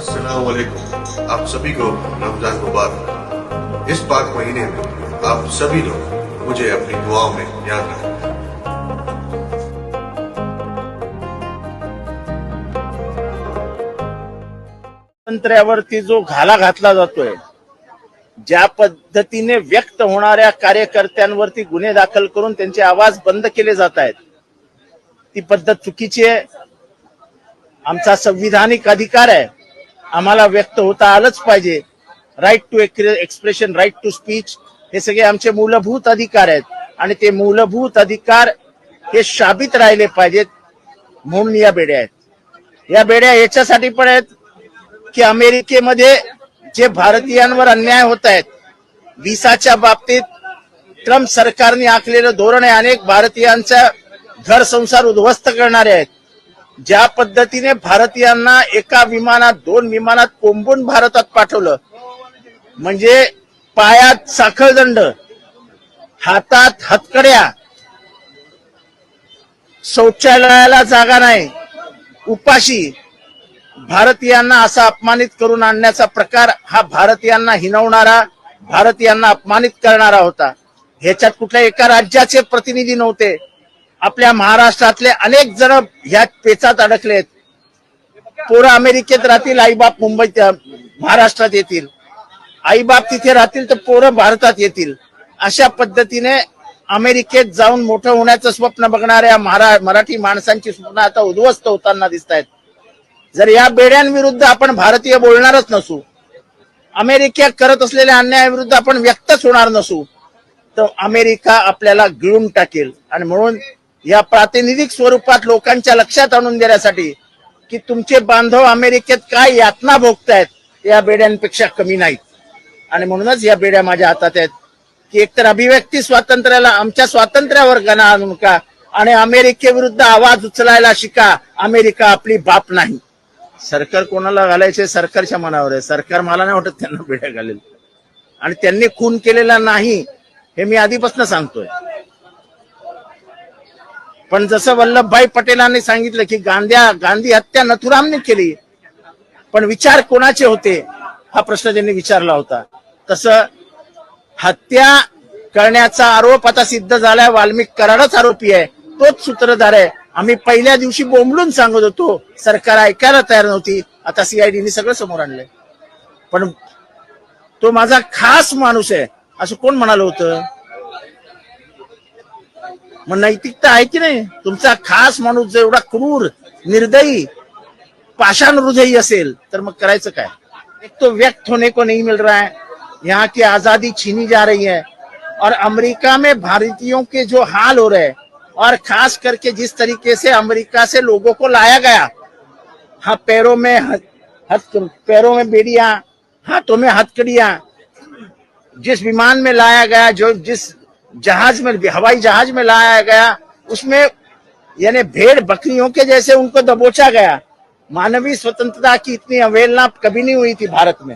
अस्सलाम वालेकुम। आप सभी को रमजान मुबारक। इस पाक महीने में आप सभी लोग मुझे अपनी दुआओं में याद रखें। स्वातंत्र्यावरती जो घाला घातला जातोय, ज्या पद्धतीने व्यक्त होणाऱ्या कार्यकर्त्यांवरती गुन्हे दाखल करून त्यांचे आवाज बंद केले जात आहेत, ती पद्धत चुकीची आहे। आमचा संविधानिक अधिकार आहे, आम्हाला व्यक्त होता आलंच पाहिजे। Right to expression, right to speech, हे सगळे आमचे मूलभूत अधिकार आहेत आणि ते मूलभूत अधिकार हे शाबित राहिले पाहिजेत म्हणून या बेड्या आहेत। या बेड्या याच्यासाठी पण आहेत की अमेरिकेमध्ये जे भारतीयांवर अन्याय होत आहेत, व्हिसाच्या बाबतीत ट्रम्प सरकारने आखलेलं धोरण आहे, अनेक भारतीयांचा घर संसार उद्ध्वस्त करणारे आहेत। ज्या पद्धतीने भारतीयांना एका विमानात 2 विमानात कोंबून भारतात पाठवलं, म्हणजे पायात साखळदंड, हातात हतकड्या, शौचालयाला जागा नाही, उपाशी भारतीयांना असा अपमानित करून आणण्याचा प्रकार हा भारतीयांना हिणवणारा, भारतीयांना अपमानित करणारा होता। ह्याच्यात कुठल्या एका राज्याचे प्रतिनिधी नव्हते। आपल्या महाराष्ट्रातले अनेक जण ह्या पेचात अडकलेत। पोरं अमेरिकेत राहतील, आईबाप मुंबईत महाराष्ट्रात येतील, आईबाप तिथे राहतील तर पोरं भारतात येतील। अशा पद्धतीने अमेरिकेत जाऊन मोठं होण्याचं स्वप्न बघणाऱ्या मराठी माणसांची स्वप्न आता उद्ध्वस्त होताना दिसत आहेत। जर या बेड्यांविरुद्ध आपण भारतीय बोलणारच नसू, अमेरिकेत करत असलेल्या अन्यायाविरुद्ध आपण व्यक्तच होणार नसू, तर अमेरिका आपल्याला गिळून टाकेल। आणि म्हणून या प्रातिनिधिक स्वरूपात लोकांच्या लक्षात आणून देण्यासाठी की तुमचे बांधव अमेरिकेत काय यातना भोगतायत, या बेड्यांपेक्षा कमी नाहीत। आणि म्हणूनच या बेड्या माझ्या हातात आहेत की एकतर अभिव्यक्ती स्वातंत्र्याला, आमच्या स्वातंत्र्यावर गणा आणू नका आणि अमेरिकेविरुद्ध आवाज उचलायला शिका। अमेरिका आपली बाप नाही। सरकार कोणाला घालायचे सरकारच्या मनावर आहे। सरकार मला नाही वाटत त्यांना बेड्या घालेल, आणि त्यांनी खून केलेला नाही हे मी आधीपासून सांगतोय। पण जसं वल्लभभाई पटेलांनी सांगितलं की गांधी हत्या नथुरामने केली, पण विचार कोणाचे होते हा प्रश्न त्यांनी विचारला होता। तसं हत्या करण्याचा आरोप आता सिद्ध झालाय, वाल्मिक कराडच आरोपी आहे, तोच सूत्रधार आहे। आम्ही पहिल्या दिवशी बोंबलून सांगत होतो, सरकार ऐकायला तयार नव्हती, आता सीआयडीने सगळं समोर आणलंय। पण तो माझा खास माणूस आहे असं कोण म्हणालं होतं? मग नैतिकता आहे की नाही? तुमचा खास माणूस जर एवढा क्रूर, निर्दयी, पाषाण हृदयी असेल तर मग करायचं काय? एक तो व्यक्त होने को नहीं मिल रहा है, यहाँ की आजादी छीनी जा रही है, और अमेरिका में भारतीयों के जो हाल हो रहे हैं, और खास करके जिस तरीके से अमेरिका से लोगों को लाया गया, हाँ, पैरों में बेड़ियां, हाथों में हथकड़ियां, जिस विमान में लाया गया, जो जिस जहाज में, हवाई जहाज में लाया गया, उसमें यानी भेड़ बकरियों के जैसे उनको दबोचा गया। मानवीय स्वतंत्रता की इतनी अवहेलना कभी नहीं हुई थी भारत में।